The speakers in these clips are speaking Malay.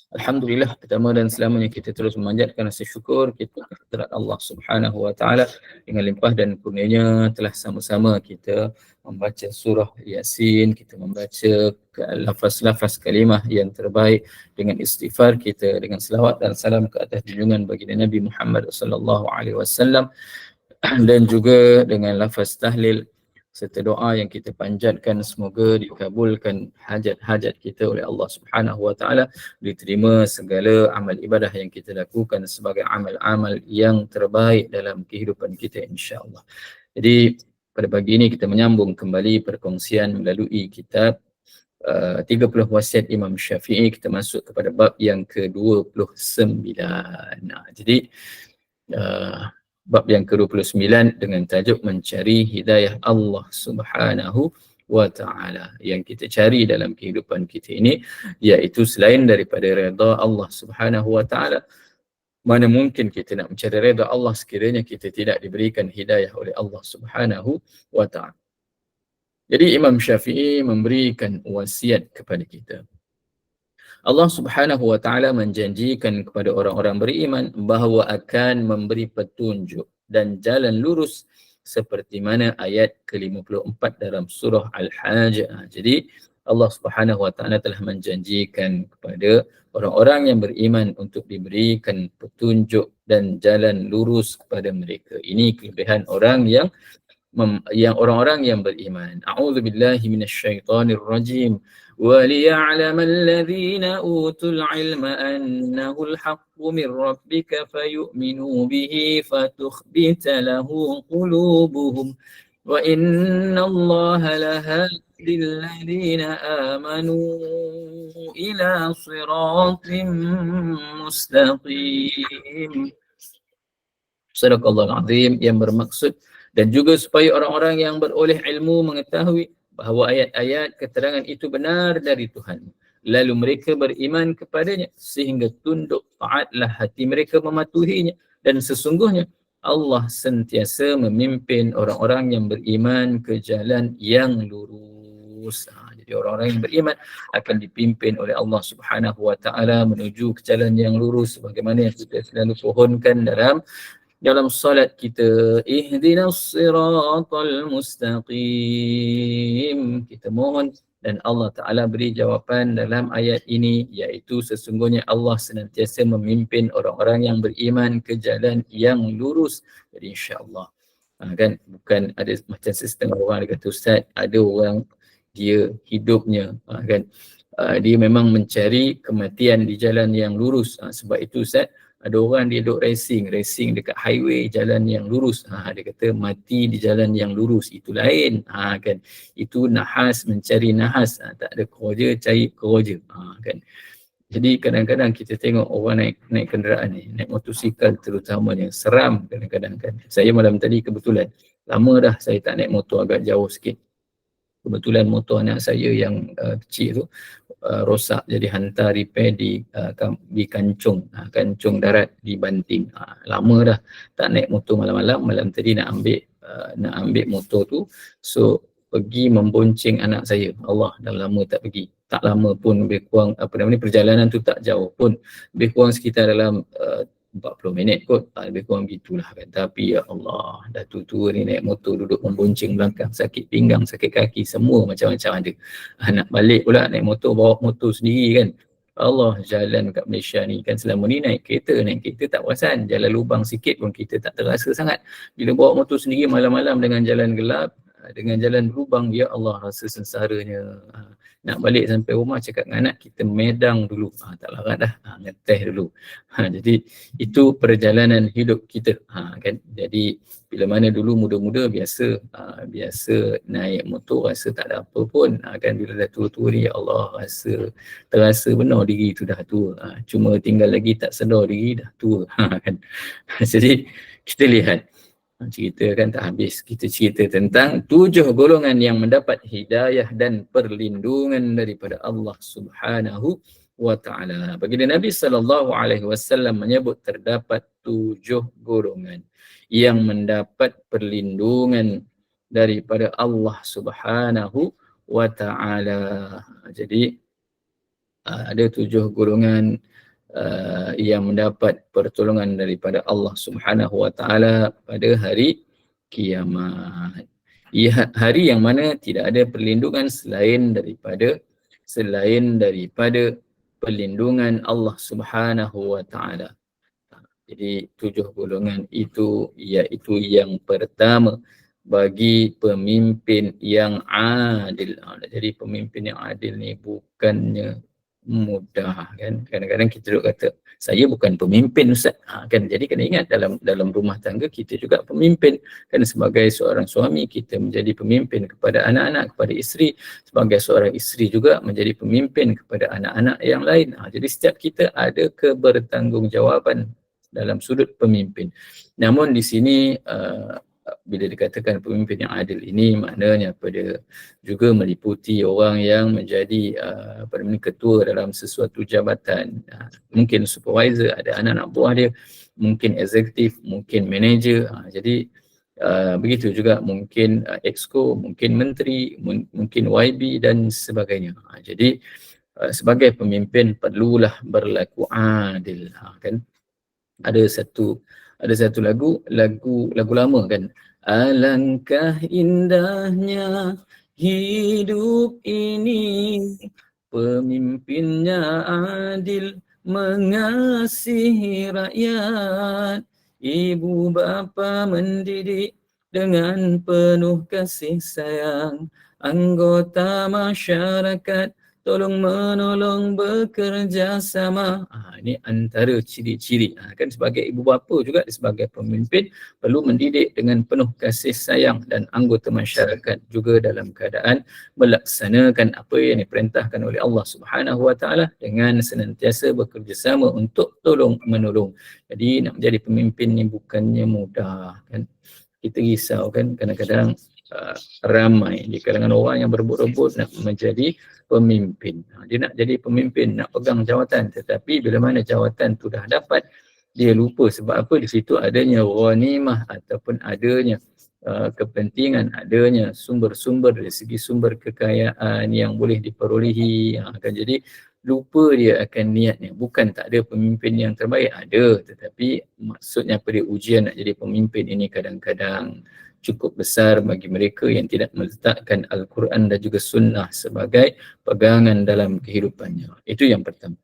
Alhamdulillah, pertama dan selamanya kita terus memanjatkan rasa syukur kita kepada Allah Subhanahu wa taala dengan limpah dan kurnianya telah sama-sama kita membaca surah Yasin, kita membaca lafaz-lafaz kalimah yang terbaik dengan istighfar kita dengan selawat dan salam ke atas junjungan baginda Nabi Muhammad sallallahu alaihi wasallam dan juga dengan lafaz tahlil serta doa yang kita panjatkan semoga dikabulkan hajat-hajat kita oleh Allah Subhanahu wa taala, diterima segala amal ibadah yang kita lakukan sebagai amal-amal yang terbaik dalam kehidupan kita insya-Allah. Jadi pada pagi ini kita menyambung kembali perkongsian melalui kitab 30 wasiat Imam Syafi'i. Kita masuk kepada bab yang ke-29. Jadi bab yang ke-29 dengan tajuk mencari hidayah Allah Subhanahu wa ta'ala. Yang kita cari dalam kehidupan kita ini iaitu selain daripada redha Allah Subhanahu wa ta'ala, mana mungkin kita nak mencari redha Allah sekiranya kita tidak diberikan hidayah oleh Allah Subhanahu wa ta'ala. Jadi Imam Syafi'i memberikan wasiat kepada kita. Allah Subhanahu wa taala menjanjikan kepada orang-orang beriman bahawa akan memberi petunjuk dan jalan lurus seperti mana ayat ke-54 dalam surah Al-Hajj. Jadi Allah Subhanahu wa taala telah menjanjikan kepada orang-orang yang beriman untuk diberikan petunjuk dan jalan lurus kepada mereka. Ini kelebihan orang yang orang-orang yang beriman. A'udzubillahi minasyaitonir rajim. وَلِيَعْلَمَ الَّذِينَ أُوتُوا الْعِلْمَ أَنَّهُ الْحَقُّ مِنْ رَبِّكَ فَيُؤْمِنُوا بِهِ فَتُخْبِتَ لَهُ قُلُوبُهُمْ وَإِنَّ اللَّهَ لَهَادِ الَّذِينَ آمَنُوا إِلَى صِرَاطٍ مُسْتَقِيمٍ. Sadaqallahul Azim, yang bermaksud dan juga supaya orang-orang yang beroleh ilmu mengetahui bahawa ayat-ayat keterangan itu benar dari Tuhan. Lalu mereka beriman kepadanya sehingga tunduk taatlah hati mereka mematuhinya, dan sesungguhnya Allah sentiasa memimpin orang-orang yang beriman ke jalan yang lurus. Jadi orang-orang yang beriman akan dipimpin oleh Allah Subhanahu wa taala menuju ke jalan yang lurus sebagaimana yang kita selalu pohonkan dalam salat kita, ihdinas siratal mustaqim. Kita mohon dan Allah Ta'ala beri jawapan dalam ayat ini, iaitu sesungguhnya Allah senantiasa memimpin orang-orang yang beriman ke jalan yang lurus. Jadi insya-Allah. Kan bukan ada macam setengah orang dia kata, Ustaz, ada orang dia hidupnya kan dia memang mencari kematian di jalan yang lurus. Sebab itu Ustaz, ada orang dia duk racing dekat highway jalan yang lurus. Dia kata mati di jalan yang lurus, itu lain. Kan itu nahas, mencari nahas. Tak ada keroja, cari keroja. Kan. Jadi kadang-kadang kita tengok orang naik kenderaan ni, naik motosikal terutamanya, seram kadang-kadang kan. Saya malam tadi kebetulan, lama dah saya tak naik motor agak jauh sikit. Kebetulan motor anak saya yang kecil tu rosak, jadi hantar repair di Kancung, Kancung Darat di Banting. Lama dah tak naik motor malam-malam. Malam tadi nak ambil motor tu, so pergi membonceng anak saya. Allah, dah lama tak pergi. Tak lama pun, lebih kurang perjalanan tu tak jauh pun, lebih kurang sekitar dalam 40 minit kot, lebih kurang gitulah kan. Tapi ya Allah, dah tua ni naik motor, duduk membonceng belakang, sakit pinggang, sakit kaki, semua macam-macam ada. Nak balik pula naik motor, bawa motor sendiri kan. Allah, jalan kat Malaysia ni kan, selama ni naik kereta tak perasan, jalan lubang sikit pun kita tak terasa sangat. Bila bawa motor sendiri malam-malam dengan jalan gelap, dengan jalan berlubang, ya Allah, rasa sengsaranya. Nak balik sampai rumah cakap dengan anak, kita medang dulu, tak larat dah, ngeteh dulu. Jadi itu perjalanan hidup kita. Kan, jadi bila mana dulu muda-muda biasa naik motor rasa tak ada apa pun. Kan bila dah tua-tua ni, ya Allah, terasa benar diri tu dah tua. Cuma tinggal lagi tak sedar diri dah tua. Kan. Jadi kita lihat cerita kan tak habis. Kita cerita tentang 7 golongan yang mendapat hidayah dan perlindungan daripada Allah Subhanahu wa ta'ala. Baginda Nabi SAW menyebut terdapat 7 golongan yang mendapat perlindungan daripada Allah Subhanahu wa ta'ala. Jadi ada 7 golongan yang mendapat pertolongan daripada Allah Subhanahu Wa Taala pada hari kiamat. Hari yang mana tidak ada perlindungan selain daripada perlindungan Allah Subhanahu Wa Taala. Jadi 7 golongan itu iaitu yang pertama, bagi pemimpin yang adil. Jadi pemimpin yang adil ni bukannya mudah kan. Kadang-kadang kita duduk kata, saya bukan pemimpin Ustaz. Kan, jadi kena ingat dalam rumah tangga kita juga pemimpin. Kan sebagai seorang suami kita menjadi pemimpin kepada anak-anak, kepada isteri. Sebagai seorang isteri juga menjadi pemimpin kepada anak-anak yang lain. Jadi setiap kita ada kebertanggungjawaban dalam sudut pemimpin. Namun di sini bila dikatakan pemimpin yang adil ini maknanya pada juga meliputi orang yang menjadi ketua dalam sesuatu jabatan. Mungkin supervisor, ada anak-anak buah dia, mungkin eksekutif, mungkin manager. Jadi begitu juga mungkin exco, mungkin menteri, mungkin YB dan sebagainya. Jadi sebagai pemimpin perlulah berlaku adil. Kan ada satu lagu lama kan, alangkah indahnya hidup ini, pemimpinnya adil mengasihi rakyat, ibu bapa mendidik dengan penuh kasih sayang, anggota masyarakat tolong menolong bekerja sama. Ini antara ciri-ciri. Kan sebagai ibu bapa juga, sebagai pemimpin perlu mendidik dengan penuh kasih sayang, dan anggota masyarakat juga dalam keadaan melaksanakan apa yang diperintahkan oleh Allah Subhanahu Wa Taala dengan senantiasa bekerjasama untuk tolong menolong. Jadi nak menjadi pemimpin ni bukannya mudah kan. Kita risau kan kadang-kadang ramai di kalangan orang yang berebut-rebut nak menjadi pemimpin. Dia nak jadi pemimpin, nak pegang jawatan, tetapi bila mana jawatan tu dah dapat, dia lupa sebab apa, di situ adanya ghanimah ataupun adanya kepentingan, adanya sumber-sumber dari segi sumber kekayaan yang boleh diperolehi. Kan jadi lupa dia akan niatnya. Bukan tak ada pemimpin yang terbaik, ada, tetapi maksudnya pada ujian nak jadi pemimpin ini kadang-kadang cukup besar bagi mereka yang tidak meletakkan Al-Quran dan juga Sunnah sebagai pegangan dalam kehidupannya. Itu yang pertama.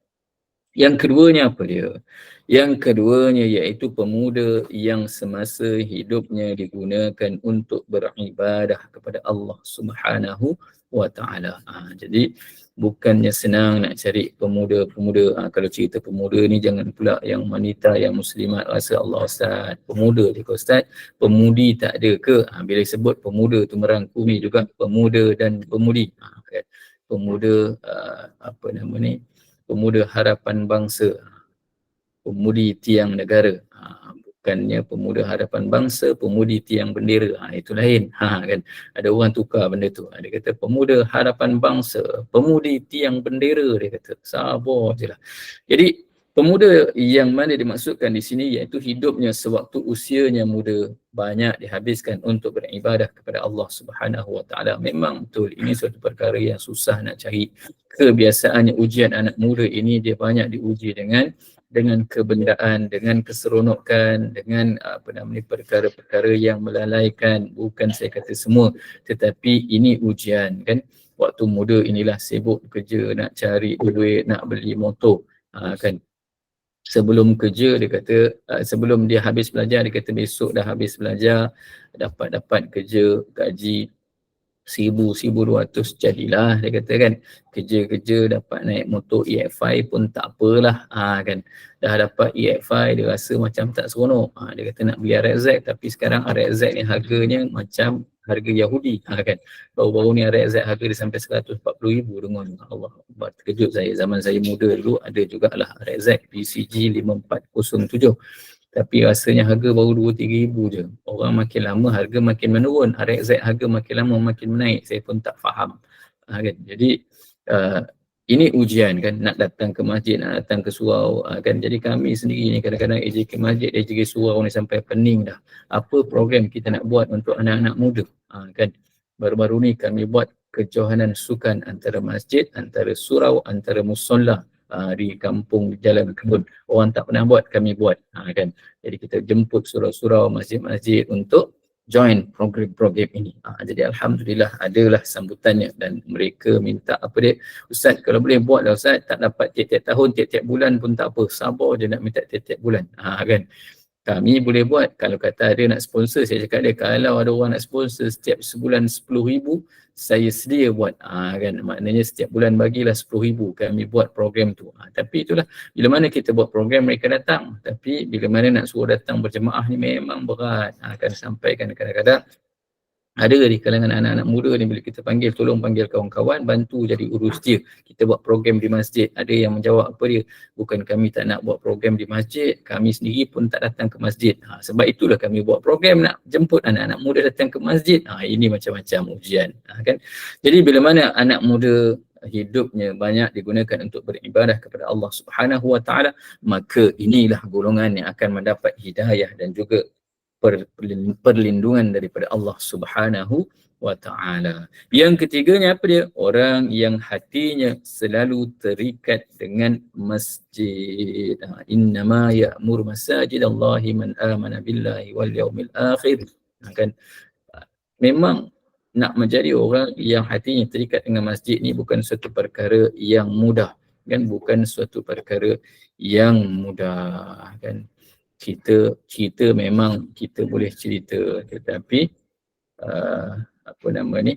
Yang keduanya apa dia? Yang keduanya iaitu pemuda yang semasa hidupnya digunakan untuk beribadah kepada Allah Subhanahu Wa Taala. Jadi bukannya senang nak cari pemuda-pemuda. Kalau cerita pemuda ni jangan pula yang wanita, yang muslimat rasa Allah Ustaz, pemuda je ke Ustaz, pemudi tak ada ke? Bila sebut pemuda tu merangkumi juga pemuda dan pemudi. Pemuda pemuda harapan bangsa, pemudi tiang negara. Bukannya pemuda harapan bangsa, pemudi tiang bendera. Itu lain. Kan ada orang tukar benda tu. Dia kata pemuda harapan bangsa, pemudi tiang bendera, dia kata. Sabar je lah. Jadi pemuda yang mana dimaksudkan di sini iaitu hidupnya sewaktu usianya muda banyak dihabiskan untuk beribadah kepada Allah Subhanahu Wa Taala. Memang betul ini suatu perkara yang susah nak cari. Kebiasaannya ujian anak muda ini dia banyak diuji dengan kebendaan, dengan keseronokan, dengan perkara-perkara yang melalaikan. Bukan saya kata semua, tetapi ini ujian kan. Waktu muda inilah sibuk kerja, nak cari duit, nak beli motor. Kan sebelum kerja dia kata, sebelum dia habis belajar dia kata besok dah habis belajar, dapat kerja gaji 1,000-1,200 jadilah, dia kata kan. Kerja dapat naik motor EX5 pun tak apalah. Kan dah dapat EX5 dia rasa macam tak seronok. Dia kata nak beli RX-Z, tapi sekarang RX-Z ni harganya macam harga Yahudi. Kan baru-baru ni RX-Z harga dia sampai 140,000 dengan Allah. Terkejut saya. Zaman saya muda dulu ada jugalah RX-Z PCG 5407. Tapi rasanya harga baru 2-3 ribu je. Orang makin lama harga makin menurun. RX-Z harga makin lama makin menaik. Saya pun tak faham. Kan? Jadi ini ujian kan. Nak datang ke masjid, nak datang ke surau. Kan? Jadi kami sendiri ni kadang-kadang AJK masjid, AJK surau ni sampai pening dah. Apa program kita nak buat untuk anak-anak muda. Kan? Baru-baru ni kami buat kejohanan sukan antara masjid, antara surau, antara musola di kampung, di jalan kebun. Orang tak pernah buat, kami buat. Kan? Jadi kita jemput surau-surau, masjid-masjid untuk join program-program ini. Jadi Alhamdulillah adalah sambutannya dan mereka minta apa dia, Ustaz kalau boleh buatlah Ustaz, tak dapat tiap-tiap tahun, tiap-tiap bulan pun tak apa, sabar je nak minta tiap-tiap bulan. Kan? Kami boleh buat. Kalau kata ada nak sponsor, saya cakap dia, kalau ada orang nak sponsor setiap sebulan 10,000, saya sedia buat. Kan, maknanya setiap bulan bagilah 10,000, kami buat program tu. Tapi itulah, bila mana kita buat program mereka datang, tapi bila mana nak suruh datang berjemaah ni memang berat. Akan sampaikan kadang-kadang ada di kalangan anak-anak muda ni, bila kita panggil, tolong panggil kawan-kawan, bantu jadi urus dia. Kita buat program di masjid. Ada yang menjawab apa dia, bukan kami tak nak buat program di masjid, kami sendiri pun tak datang ke masjid. Sebab itulah kami buat program nak jemput anak-anak muda datang ke masjid. Ini macam-macam ujian. Kan? Jadi bila mana anak muda hidupnya banyak digunakan untuk beribadah kepada Allah Subhanahu Wa Taala, maka inilah golongan yang akan mendapat hidayah dan juga perlindungan daripada Allah Subhanahu Wa Taala. Yang ketiganya apa dia? Orang yang hatinya selalu terikat dengan masjid. Innama ya'mur masajidallahi man amana billahi wal yaumil akhir. Kan, memang nak menjadi orang yang hatinya terikat dengan masjid ni bukan suatu perkara yang mudah, kan, bukan suatu perkara yang mudah, kan. Kita memang kita boleh cerita, tetapi apa nama ni,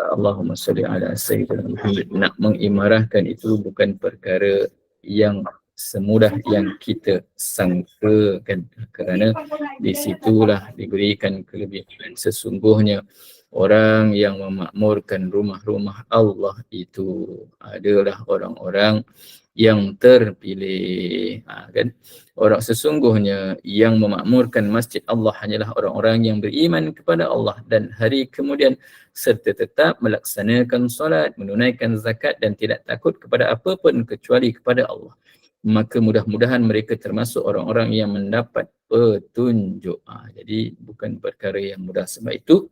Allahumma salli ala sayyidina Muhammad, nak mengimarahkan itu bukan perkara yang semudah yang kita sangkakan, kerana di situlah diberikan kelebihan. Sesungguhnya orang yang memakmurkan rumah-rumah Allah itu adalah orang-orang yang terpilih. Kan? Orang sesungguhnya yang memakmurkan masjid Allah hanyalah orang-orang yang beriman kepada Allah dan hari kemudian, serta tetap melaksanakan solat, menunaikan zakat dan tidak takut kepada apa pun kecuali kepada Allah. Maka mudah-mudahan mereka termasuk orang-orang yang mendapat petunjuk. Jadi bukan perkara yang mudah. Sebab itu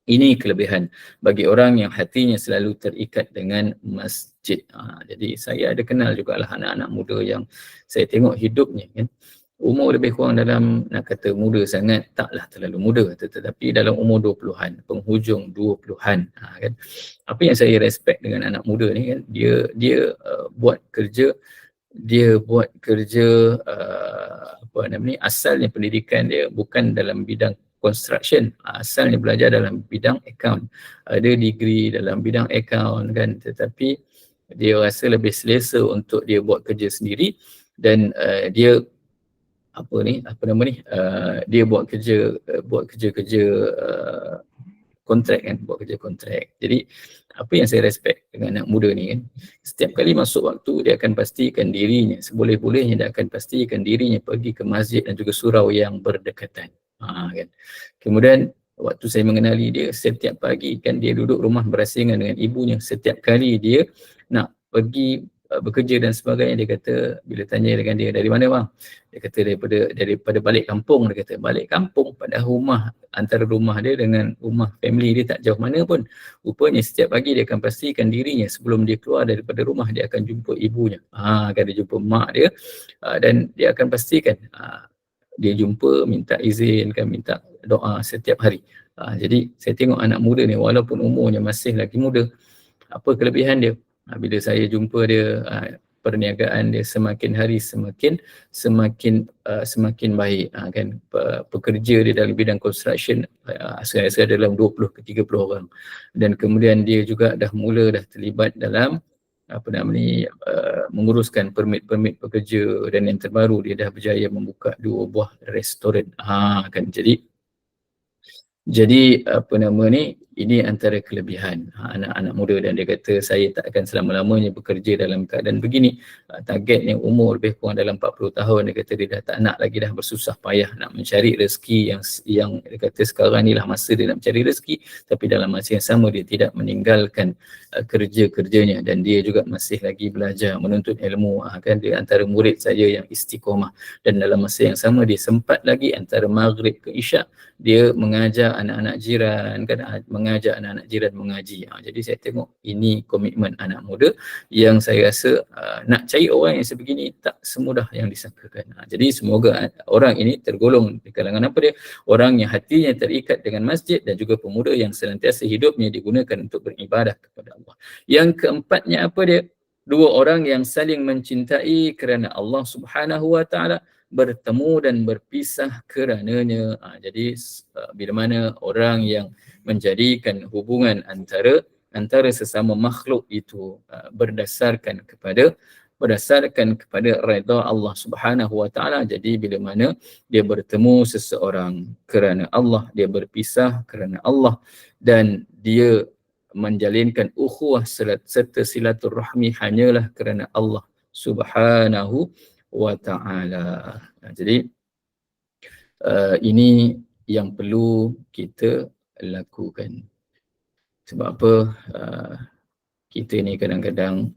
ini kelebihan bagi orang yang hatinya selalu terikat dengan masjid. Jadi saya ada kenal jugalah anak-anak muda yang saya tengok hidupnya, kan, umur lebih kurang dalam, nak kata muda sangat, taklah terlalu muda, tetapi dalam umur 20-an, penghujung 20-an. Kan. Apa yang saya respect dengan anak muda ni, kan, dia buat kerja, apa nama ni, asalnya pendidikan dia bukan dalam bidang construction, asalnya belajar dalam bidang account, ada degree dalam bidang account, kan, tetapi dia rasa lebih selesa untuk dia buat kerja sendiri dan dia dia buat kerja kontrak, kan, buat kerja kontrak. Jadi apa yang saya respect dengan anak muda ni, kan, setiap kali masuk waktu dia akan pastikan dirinya, seboleh-bolehnya dia akan pastikan dirinya pergi ke masjid dan juga surau yang berdekatan. Kan. Kemudian waktu saya mengenali dia, setiap pagi, kan, dia duduk rumah berasingan dengan ibunya. Setiap kali dia nak pergi bekerja dan sebagainya, dia kata, bila tanya dengan dia, dari mana bang? Dia kata daripada balik kampung. Dia kata balik kampung, padahal rumah, antara rumah dia dengan rumah family dia tak jauh mana pun. Rupanya setiap pagi dia akan pastikan dirinya sebelum dia keluar daripada rumah, dia akan jumpa ibunya, akan dia jumpa mak dia, dan dia akan pastikan dia jumpa, minta izin, kan, minta doa setiap hari. Jadi saya tengok anak muda ni walaupun umurnya masih lagi muda, apa kelebihan dia? Bila saya jumpa dia, perniagaan dia semakin hari semakin baik, kan. Pekerja dia dalam bidang construction saya rasa dalam 20 ke 30 orang, dan kemudian dia juga dah terlibat dalam menguruskan permit pekerja, dan yang terbaru dia dah berjaya membuka 2 buah restoran. Kan, jadi ini antara kelebihan anak-anak muda, dan dia kata saya tak akan selama-lamanya bekerja dalam keadaan begini. Targetnya umur lebih kurang dalam 40 tahun, dia kata dia dah tak nak lagi dah bersusah payah nak mencari rezeki yang dia kata sekarang inilah masa dia nak mencari rezeki, tapi dalam masa yang sama dia tidak meninggalkan kerja-kerjanya, dan dia juga masih lagi belajar menuntut ilmu. Kan, dia antara murid saya yang istiqamah, dan dalam masa yang sama dia sempat lagi antara maghrib ke isyak dia mengajar anak-anak jiran, kan, mengajak anak-anak jiran mengaji. Jadi saya tengok ini komitmen anak muda yang saya rasa nak cari orang yang sebegini tak semudah yang disangkakan. Jadi semoga orang ini tergolong di kalangan apa dia? Orang yang hatinya terikat dengan masjid dan juga pemuda yang senantiasa hidupnya digunakan untuk beribadah kepada Allah. Yang keempatnya apa dia? Dua orang yang saling mencintai kerana Allah Subhanahu wa taala, bertemu dan berpisah kerananya. Jadi bila mana orang yang menjadikan hubungan antara sesama makhluk itu berdasarkan kepada redha Allah Subhanahu wa taala. Jadi bila mana dia bertemu seseorang kerana Allah, dia berpisah kerana Allah, dan dia menjalinkan ukhuwah serta silaturahmi hanyalah kerana Allah Subhanahu wa taala. Jadi ini yang perlu kita lakukan. Sebab apa? Kita ni kadang-kadang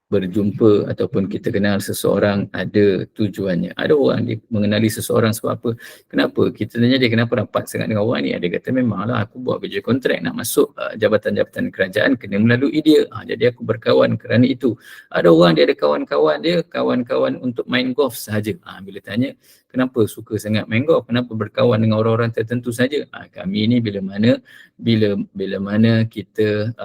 berjumpa ataupun kita kenal seseorang ada tujuannya. Ada orang dia mengenali seseorang sebab apa? Kenapa? Kita tanya dia kenapa rapat sangat dengan orang ni. Dia kata memanglah aku buat kerja kontrak nak masuk jabatan-jabatan kerajaan kena melalui dia. Jadi aku berkawan kerana itu. Ada orang dia ada kawan-kawan dia, kawan-kawan untuk main golf sahaja. Bila tanya kenapa suka sangat main golf, kenapa berkawan dengan orang-orang tertentu saja? Kami ni bila mana kita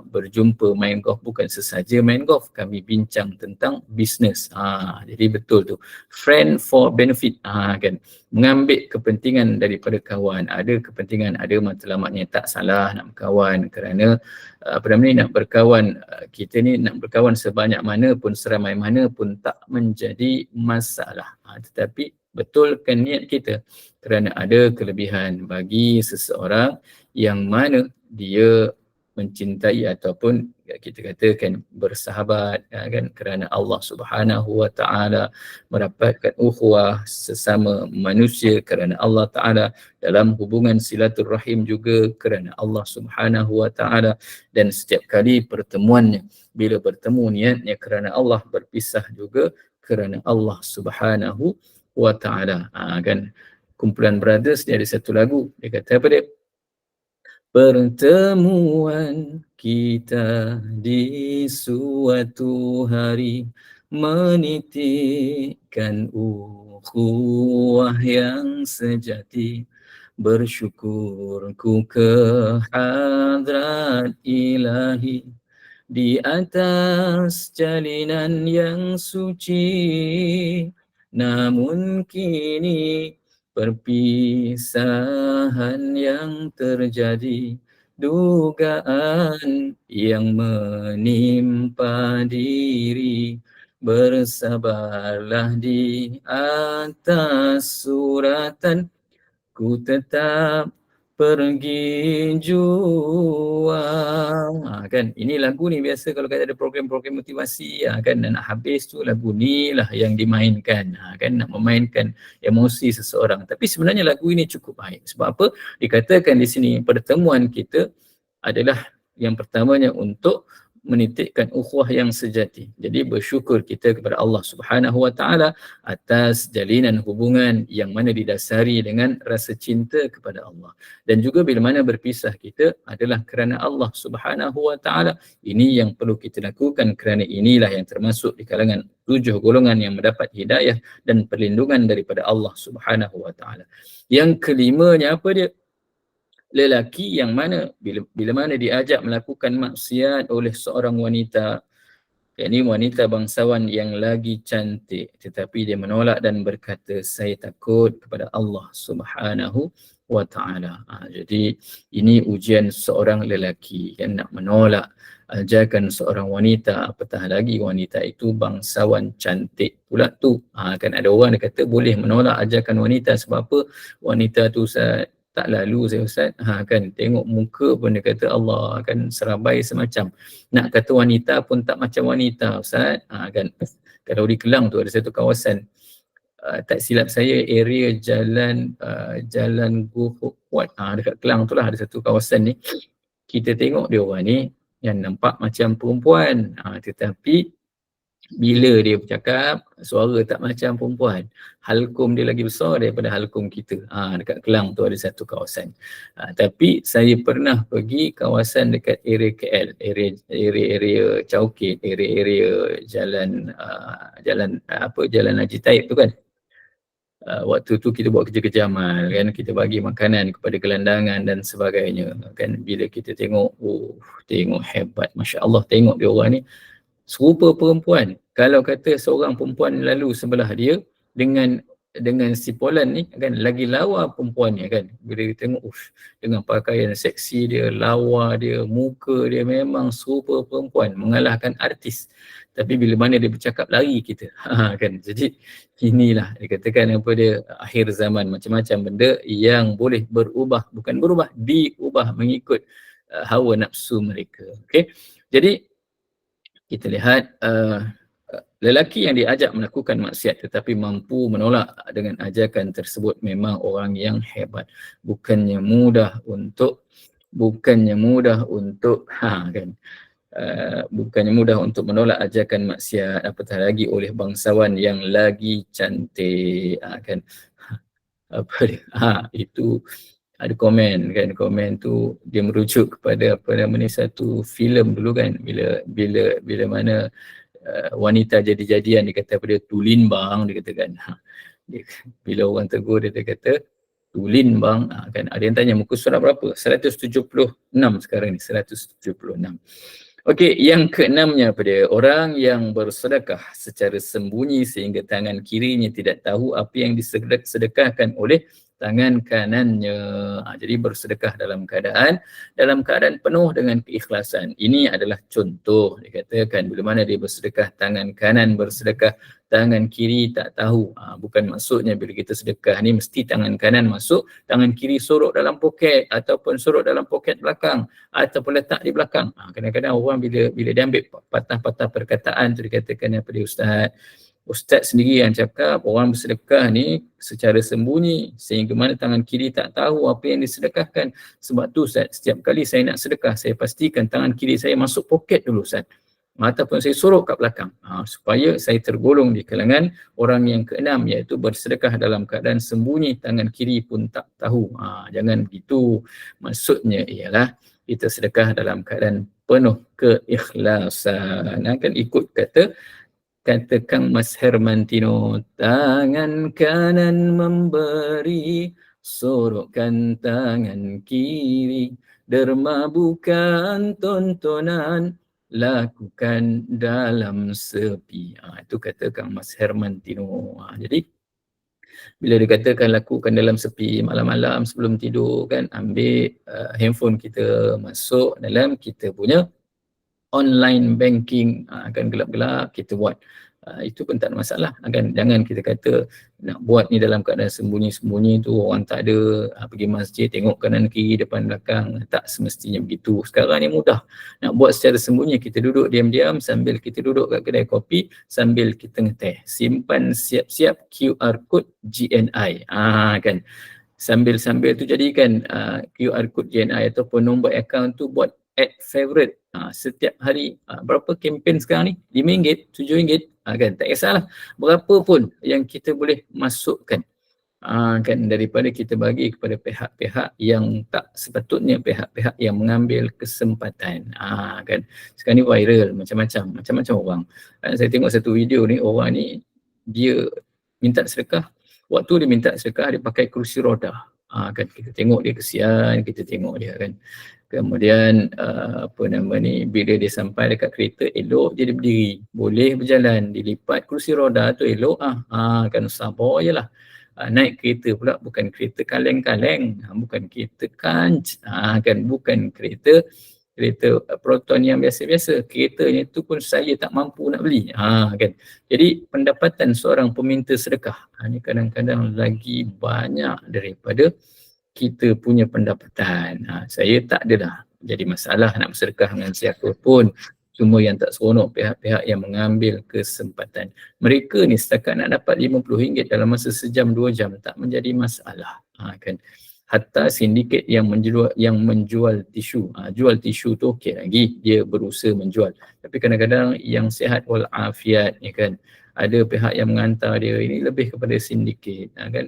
berjumpa main golf bukan sesaja main golf, kami bincang tentang bisnes. Jadi betul tu, friend for benefit, kan, mengambil kepentingan daripada kawan. Ada kepentingan, ada matlamatnya, tak salah nak berkawan kerana nak berkawan, kita ni nak berkawan sebanyak mana pun, seramai mana pun tak menjadi masalah. Tetapi betulkan niat kita kerana ada kelebihan bagi seseorang yang mana dia mencintai ataupun kita katakan bersahabat, kan, kerana Allah Subhanahu wa taala, mendapatkan ukhuwah sesama manusia kerana Allah taala, dalam hubungan silaturahim juga kerana Allah Subhanahu wa taala, dan setiap kali pertemuannya bila bertemu niatnya kerana Allah, berpisah juga kerana Allah Subhanahu wa taala. Kan, kumpulan Brothers dia ada satu lagu, dia kata apa dia? Pertemuan kita di suatu hari menitikkan ukhuwah yang sejati. Bersyukurku kehadrat ilahi di atas jalinan yang suci. Namun kini perpisahan yang terjadi, dugaan yang menimpa diri. Bersabarlah di atas suratan, ku tetap pergi jua. Kan, ini lagu ni biasa kalau kata ada program-program motivasi, kan, nak habis tu lagu ni lah yang dimainkan, kan, nak memainkan emosi seseorang. Tapi sebenarnya lagu ini cukup baik. Sebab apa? Dikatakan di sini pertemuan kita adalah yang pertamanya untuk menitikkan ukhuwah yang sejati. Jadi bersyukur kita kepada Allah Subhanahu wa taala atas jalinan hubungan yang mana didasari dengan rasa cinta kepada Allah. Dan juga bila mana berpisah kita adalah kerana Allah Subhanahu wa taala. Ini yang perlu kita lakukan kerana inilah yang termasuk di kalangan 7 golongan yang mendapat hidayah dan perlindungan daripada Allah Subhanahu wa taala. Yang kelimanya apa dia? Lelaki yang mana bila mana diajak melakukan maksiat oleh seorang wanita, yakni wanita bangsawan yang lagi cantik, tetapi dia menolak dan berkata saya takut kepada Allah Subhanahu wa taala. Jadi ini ujian seorang lelaki yang nak menolak ajakan seorang wanita, apatah lagi wanita itu bangsawan cantik pula tu. Kan ada orang dia kata boleh menolak ajakan wanita sebab apa? Wanita tu tak lalu saya Ustaz, kan, tengok muka pun dia kata Allah, kan, serabai semacam. Nak kata wanita pun tak macam wanita Ustaz, kan. Kalau di Kelang tu ada satu kawasan, tak silap saya area Jalan Guhukwat, dekat Kelang tu lah ada satu kawasan ni. Kita tengok dia orang ni yang nampak macam perempuan, tetapi Bila dia bercakap, suara tak macam perempuan. Halkum dia lagi besar daripada halkum kita. Dekat Kelang tu ada satu kawasan. Tapi saya pernah pergi kawasan dekat area KL, area Chowkit, area jalan Jalan Haji Taib tu kan. Waktu tu kita buat kerja kejamal kan, kita bagi makanan kepada gelandangan dan sebagainya kan. Bila kita tengok, tengok hebat, masya-Allah, tengok dia orang ni serupa perempuan. Kalau kata seorang perempuan lalu sebelah dia dengan si Polan ni kan, lagi lawa perempuannya kan. Bila dia tengok dengan pakaian seksi dia, lawa dia, muka dia memang serupa perempuan, mengalahkan artis. Tapi bila mana dia bercakap, lari kita. Kan. Jadi inilah dikatakan apa dia, akhir zaman, macam-macam benda yang boleh berubah, bukan berubah, diubah mengikut hawa nafsu mereka. Okey. Jadi kita lihat lelaki yang diajak melakukan maksiat tetapi mampu menolak dengan ajakan tersebut memang orang yang hebat. Bukannya mudah untuk bukannya mudah untuk menolak ajakan maksiat, apatah lagi oleh bangsawan yang lagi cantik, kan. Apa dia? Itu ada komen kan, komen tu dia merujuk kepada satu filem dulu kan, bila mana wanita jadi-jadian dia kata pada tulin bang, dia katakan. Bila orang tegur dia kata tulin bang, kan. Ada yang tanya muka surat berapa? 176 sekarang ni, 176. Okey, yang keenamnya pada orang yang bersedekah secara sembunyi sehingga tangan kirinya tidak tahu apa yang disedekahkan oleh tangan kanannya. Jadi bersedekah dalam keadaan penuh dengan keikhlasan. Ini adalah contoh, dikatakan bila mana dia bersedekah tangan kanan bersedekah, tangan kiri tak tahu. Bukan maksudnya bila kita sedekah ni mesti tangan kanan masuk, tangan kiri sorok dalam poket ataupun sorok dalam poket belakang ataupun letak di belakang. Kadang-kadang orang bila dia ambil patah-patah perkataan tu, dikatakan apa dia Ustaz sendiri yang cakap orang bersedekah ni secara sembunyi sehingga mana tangan kiri tak tahu apa yang disedekahkan. Sebab tu Ustaz, setiap kali saya nak sedekah, saya pastikan tangan kiri saya masuk poket dulu Ustaz, ataupun saya sorok kat belakang, supaya saya tergolong di kalangan orang yang keenam, iaitu bersedekah dalam keadaan sembunyi, tangan kiri pun tak tahu. Jangan begitu. Maksudnya ialah kita sedekah dalam keadaan penuh keikhlasan. Kan ikut kata Kang Mas Hermantino, tangan kanan memberi, sorokkan tangan kiri, derma bukan tontonan, lakukan dalam sepi. Itu kata Kang Mas Hermantino. Jadi bila dikatakan lakukan dalam sepi, malam-malam sebelum tidur kan, ambil handphone kita, masuk dalam kita punya online banking, akan gelap-gelap kita buat. Itu pun tak ada masalah, kan. Jangan kita kata nak buat ni dalam keadaan sembunyi-sembunyi tu, orang tak ada, pergi masjid tengok kanan kiri depan belakang. Tak semestinya begitu. Sekarang ni mudah nak buat secara sembunyi. Kita duduk diam-diam sambil kita duduk kat kedai kopi, sambil kita ngeteh, simpan siap-siap QR code GNI, kan. Sambil-sambil tu jadikan QR code GNI ataupun nombor akaun tu buat add favorite setiap hari. Berapa kempen sekarang ni? RM5, RM7, kan, tak kisahlah berapa pun yang kita boleh masukkan, kan, daripada kita bagi kepada pihak-pihak yang tak sepatutnya, pihak-pihak yang mengambil kesempatan, kan. Sekarang ni viral macam-macam orang. Saya tengok satu video ni, orang ni dia minta sedekah. Waktu dia minta sedekah, dia pakai kerusi roda. Kan kita tengok dia kesian, kita tengok dia kan. Kemudian bila dia sampai dekat kereta, elok je dia berdiri, boleh berjalan, dilipat kerusi roda tu elok kan, sabar je lah. Naik kereta pula bukan kereta kaleng-kaleng, bukan kereta kanc, kan, bukan kereta Proton yang biasa-biasa. Keretanya tu pun saya tak mampu nak beli, kan. Jadi pendapatan seorang peminta sedekah ni kadang-kadang lagi banyak daripada kita punya pendapatan. Saya tak adalah jadi masalah nak bersedekah dengan siapa pun. Cuma yang tak seronok pihak-pihak yang mengambil kesempatan. Mereka ni setakat nak dapat RM50 dalam masa sejam 2 jam tak menjadi masalah, kan. hatta sindiket yang menjual tisu. Jual tisu tu okey lagi, dia berusaha menjual. Tapi kadang-kadang yang sihat walafiat ni kan, ada pihak yang menghantar dia, ini lebih kepada sindiket kan.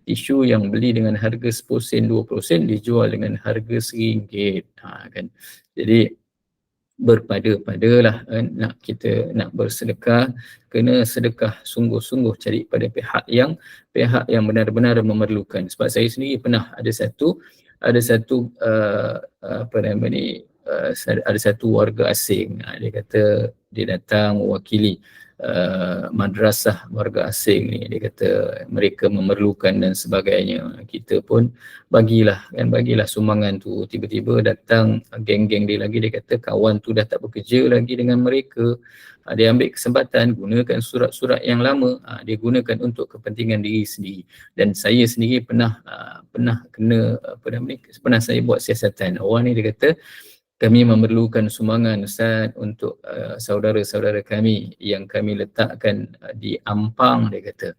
Tisu yang beli dengan harga 10 sen 20 sen dijual dengan harga RM1 kan. Jadi berpada-padalah kan, nak bersedekah, kena sedekah sungguh-sungguh, cari pada pihak yang benar-benar memerlukan. Sebab saya sendiri pernah ada satu apa nama ni, ada satu warga asing, dia kata dia datang mewakili madrasah warga asing ni, dia kata mereka memerlukan dan sebagainya. Kita pun bagilah sumbangan tu. Tiba-tiba datang geng-geng dia lagi, dia kata kawan tu dah tak bekerja lagi dengan mereka. Dia ambil kesempatan gunakan surat-surat yang lama, dia gunakan untuk kepentingan diri sendiri. Dan saya sendiri pernah kena pernah saya buat siasatan. Orang ni dia kata kami memerlukan sumbangan Ustaz untuk saudara-saudara kami yang kami letakkan di Ampang, dia kata.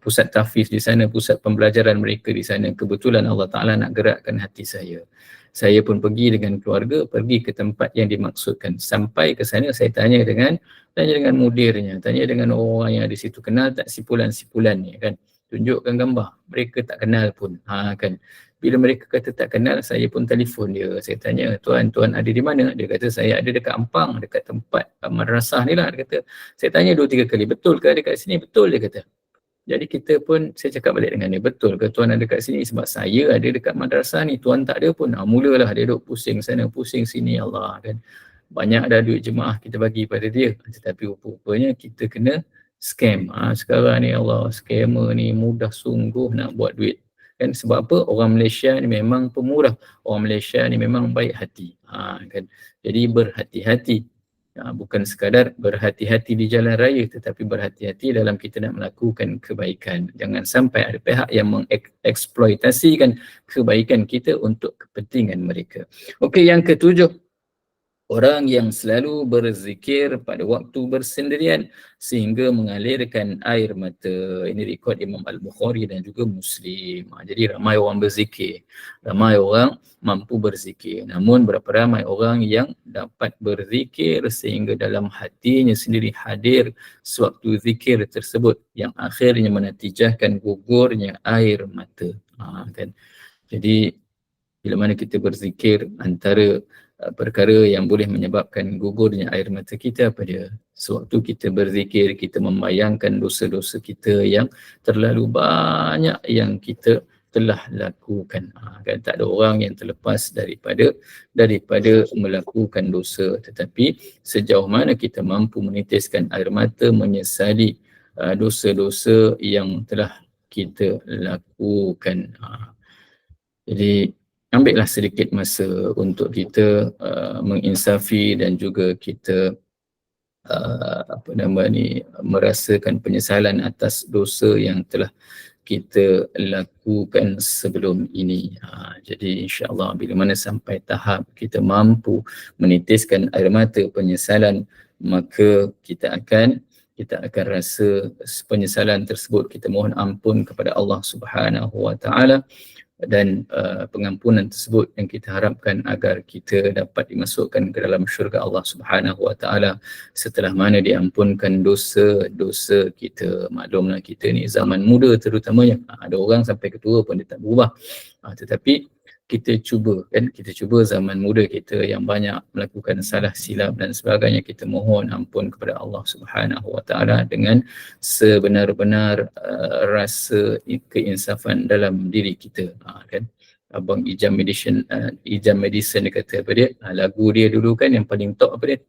Pusat tahfiz di sana, pusat pembelajaran mereka di sana. Kebetulan Allah Ta'ala nak gerakkan hati saya. Saya pun pergi dengan keluarga, pergi ke tempat yang dimaksudkan. Sampai ke sana saya tanya dengan mudirnya, tanya dengan orang yang ada situ, kenal tak sipulan-sipulan ni kan. Tunjukkan gambar, mereka tak kenal pun kan. Bila mereka kata tak kenal, saya pun telefon dia. Saya tanya, tuan ada di mana? Dia kata saya ada dekat Ampang, dekat tempat madrasah ni lah. Dia kata, saya tanya 2-3 kali, betul ke dekat sini? Betul, dia kata. Jadi kita pun, saya cakap balik dengan dia, betul ke tuan ada kat sini? Sebab saya ada dekat madrasah ni, tuan tak ada pun. Mulalah dia duduk pusing sana, pusing sini, Allah kan. Banyak dah duit jemaah kita bagi pada dia. Tetapi rupa-rupanya kita kena scam. Sekarang ni Allah, scammer ni mudah sungguh nak buat duit. Kan sebab apa? Orang Malaysia ni memang pemurah. Orang Malaysia ni memang baik hati. Kan. Jadi berhati-hati. Bukan sekadar berhati-hati di jalan raya, tetapi berhati-hati dalam kita nak melakukan kebaikan. Jangan sampai ada pihak yang mengeksploitasikan kebaikan kita untuk kepentingan mereka. Okey, yang ketujuh, orang yang selalu berzikir pada waktu bersendirian sehingga mengalirkan air mata. Ini rekod Imam Al-Bukhari dan juga Muslim. Jadi ramai orang berzikir, ramai orang mampu berzikir. Namun berapa ramai orang yang dapat berzikir sehingga dalam hatinya sendiri hadir sewaktu zikir tersebut yang akhirnya menatijahkan gugurnya air mata. Kan? Jadi bila mana kita berzikir, antara perkara yang boleh menyebabkan gugurnya air mata kita apa dia? Sewaktu kita berzikir, kita membayangkan dosa-dosa kita yang terlalu banyak yang kita telah lakukan. Kan tak ada orang yang terlepas daripada melakukan dosa, tetapi sejauh mana kita mampu menitiskan air mata menyesali dosa-dosa yang telah kita lakukan. Jadi ambillah sedikit masa untuk kita menginsafi dan juga kita merasakan penyesalan atas dosa yang telah kita lakukan sebelum ini. Jadi insya-Allah bila mana sampai tahap kita mampu menitiskan air mata penyesalan, maka kita akan rasa penyesalan tersebut, kita mohon ampun kepada Allah Subhanahu Wa Taala, dan pengampunan tersebut yang kita harapkan agar kita dapat dimasukkan ke dalam syurga Allah Subhanahu Wa Taala setelah mana diampunkan dosa-dosa kita. Maklumlah kita ni zaman muda terutamanya, ada orang sampai ketua pun dia tak berubah, tetapi kita cuba zaman muda kita yang banyak melakukan salah silap dan sebagainya, kita mohon ampun kepada Allah Subhanahu Wa Taala dengan sebenar-benar rasa keinsafan dalam diri kita. Kan Abang Ijam Medicine dia kata apa dia, lagu dia dulu kan yang paling top apa dia,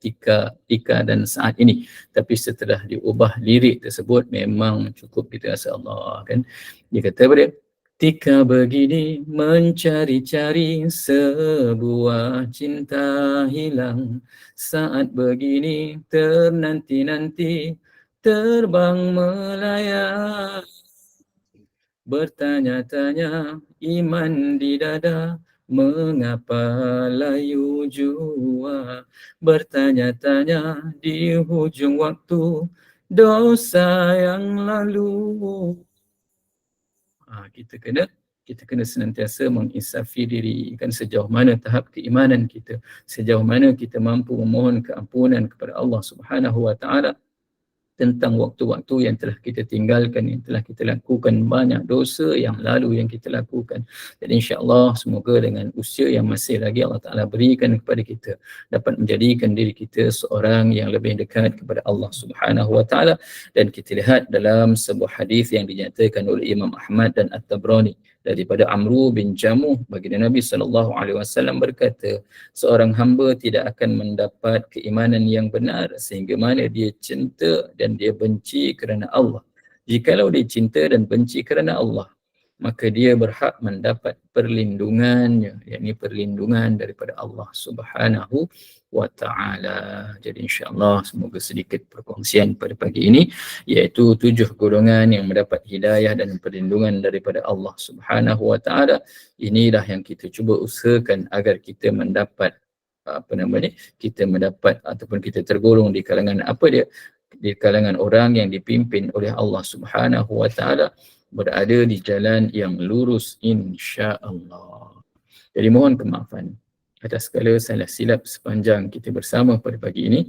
Tika dan Saat Ini, tapi setelah diubah lirik tersebut memang cukup kita rasa Allah kan. Dia kata apa dia, tika begini mencari-cari sebuah cinta hilang, saat begini ternanti-nanti terbang melayang, bertanya-tanya iman di dada, mengapa layu jua, bertanya-tanya di hujung waktu dosa yang lalu. Kita kena kita kena senantiasa menginsafi diri, kan, sejauh mana tahap keimanan kita, sejauh mana kita mampu memohon keampunan kepada Allah Subhanahu wa taala tentang waktu-waktu yang telah kita tinggalkan, yang telah kita lakukan, banyak dosa yang lalu yang kita lakukan. Jadi insya-Allah semoga dengan usia yang masih lagi Allah Taala berikan kepada kita dapat menjadikan diri kita seorang yang lebih dekat kepada Allah Subhanahu wa taala. Dan kita lihat dalam sebuah hadis yang dinyatakan oleh Imam Ahmad dan At-Tabrani daripada Amru bin Jamuh, baginda Nabi SAW berkata, seorang hamba tidak akan mendapat keimanan yang benar sehingga mana dia cinta dan dia benci kerana Allah. Jikalau dia cinta dan benci kerana Allah, maka dia berhak mendapat perlindungannya, yakni perlindungan daripada Allah Subhanahu wa taala. Jadi insya-Allah semoga sedikit perkongsian pada pagi ini, iaitu 7 golongan yang mendapat hidayah dan perlindungan daripada Allah Subhanahu wa taala. Inilah yang kita cuba usahakan agar kita mendapat kita mendapat ataupun kita tergolong di kalangan di kalangan orang yang dipimpin oleh Allah Subhanahu wa taala, berada di jalan yang lurus insya-Allah. Jadi mohon kemaafan atas segala salah silap sepanjang kita bersama pada pagi ini.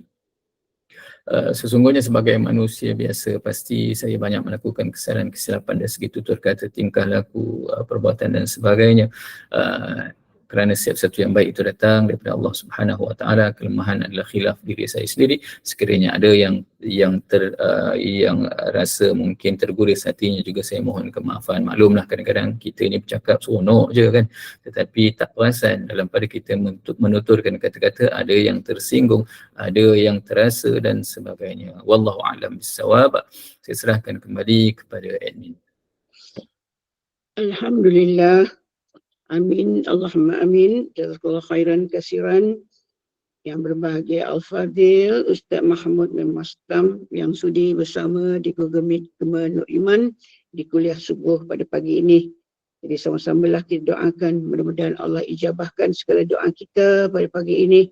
Sesungguhnya sebagai manusia biasa, pasti saya banyak melakukan kesalahan-kesilapan dari segi tutur kata, tingkah laku, perbuatan dan sebagainya. Kerana setiap satu yang baik itu datang daripada Allah Subhanahu wa taala, kelemahan adalah khilaf diri saya sendiri. Sekiranya ada yang rasa mungkin terguris hatinya, juga saya mohon kemaafan. Maklumlah kadang-kadang kita ni bercakap seronok je kan, tetapi tak perasan dalam pada kita menuturkan kata-kata ada yang tersinggung, ada yang terasa dan sebagainya. Wallahu a'lam bissawab. Saya serahkan kembali kepada admin. Alhamdulillah. Amin, Allahumma amin. Jazakallah khairan kasiran. Yang berbahagia Al-Fadhil Ustaz Mahmud bin Mastam yang sudi bersama di Google Meet Gemah Nur Iman di kuliah subuh pada pagi ini. Jadi sama-samalah kita doakan, mudah-mudahan Allah ijabahkan segala doa kita pada pagi ini.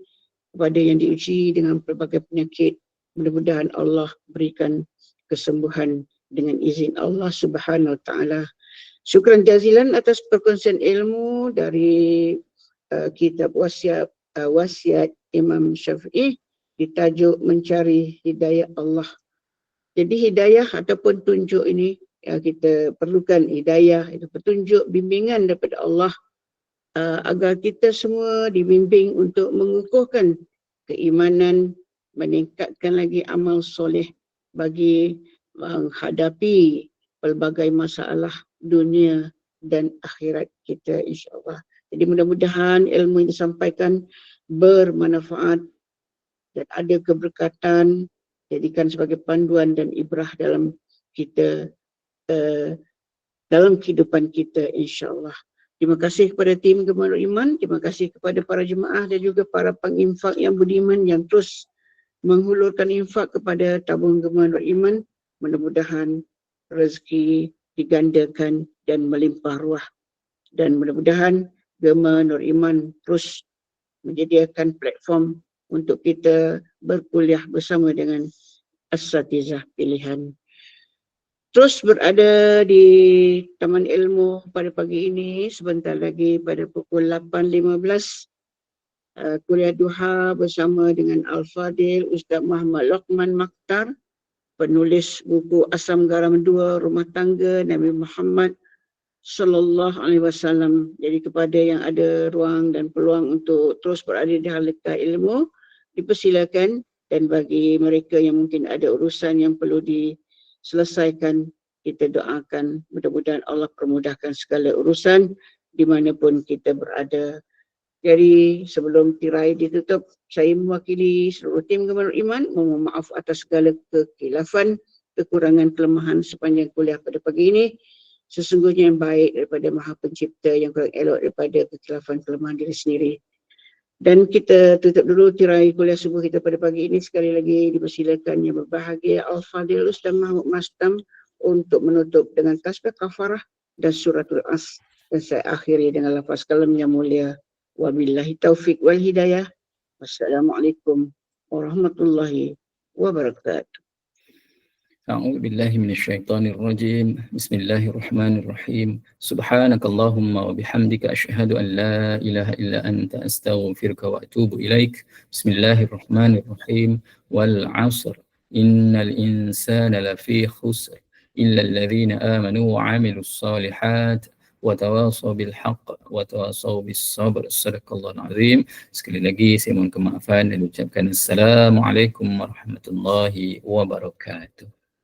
Kepada yang diuji dengan pelbagai penyakit, mudah-mudahan Allah berikan kesembuhan dengan izin Allah Subhanahu wa taala. Syukran jazilan atas perkongsian ilmu dari kitab wasiat Imam Syafi'i ditajuk Mencari Hidayah Allah. Jadi hidayah ataupun tunjuk ini, kita perlukan hidayah, itu petunjuk, bimbingan daripada Allah agar kita semua dibimbing untuk mengukuhkan keimanan, meningkatkan lagi amal soleh bagi menghadapi pelbagai masalah dunia dan akhirat kita insya-Allah. Jadi mudah-mudahan ilmu yang disampaikan bermanfaat dan ada keberkatan, jadikan sebagai panduan dan ibrah dalam kita, dalam kehidupan kita insya-Allah. Terima kasih kepada tim Gemah Nur Iman, terima kasih kepada para jemaah dan juga para penginfak yang budiman yang terus menghulurkan infak kepada tabung Gemah Nur Iman. Mudah-mudahan rezeki digandakan dan melimpah ruah, dan mudah-mudahan Gemah Nur Iman terus menyediakan platform untuk kita berkuliah bersama dengan asatizah pilihan. Terus berada di Taman Ilmu pada pagi ini, sebentar lagi pada pukul 8.15 kuliah duha bersama dengan Al-Fadhil Ustaz Muhammad Luqman Makhtar, penulis buku Asam Garam 2 Rumah Tangga Nabi Muhammad Sallallahu Alaihi Wasallam. Jadi kepada yang ada ruang dan peluang untuk terus berada di halaqah ilmu, dipersilakan, dan bagi mereka yang mungkin ada urusan yang perlu diselesaikan, kita doakan mudah-mudahan Allah permudahkan segala urusan dimanapun kita berada. Jadi sebelum tirai ditutup, saya mewakili seluruh tim Gemah Nur Iman memohon maaf atas segala kekhilafan, kekurangan, kelemahan sepanjang kuliah pada pagi ini. Sesungguhnya yang baik daripada Maha Pencipta, yang kurang elok daripada kekhilafan, kelemahan diri sendiri. Dan kita tutup dulu tirai kuliah subuh kita pada pagi ini. Sekali lagi dipersilakan yang berbahagia Al-Fadhil Ustaz Mahmud Mastam untuk menutup dengan tasbih kafarah dan suratul As. Dan saya akhiri dengan lafaz kalam yang mulia. Wabillahi taufiq wal hidayah. Wassalamualaikum warahmatullahi wabarakatuh. أعوذ بالله من الشيطان الرجيم. بسم الله الرحمن الرحيم. سبحانك اللهم وبحمدك أشهد أن لا إله إلا أنت أستغفرك وأتوب إليك. بسم الله الرحمن الرحيم. والعصر إن الإنسان لفي خسر إلا الذين آمنوا وعملوا الصالحات وتواصوا بالحق وتواصوا بالصبر. Sadaqallahul azim. Sekali lagi saya mohon kemaafan dan ucapkan assalamualaikum warahmatullahi wabarakatuh.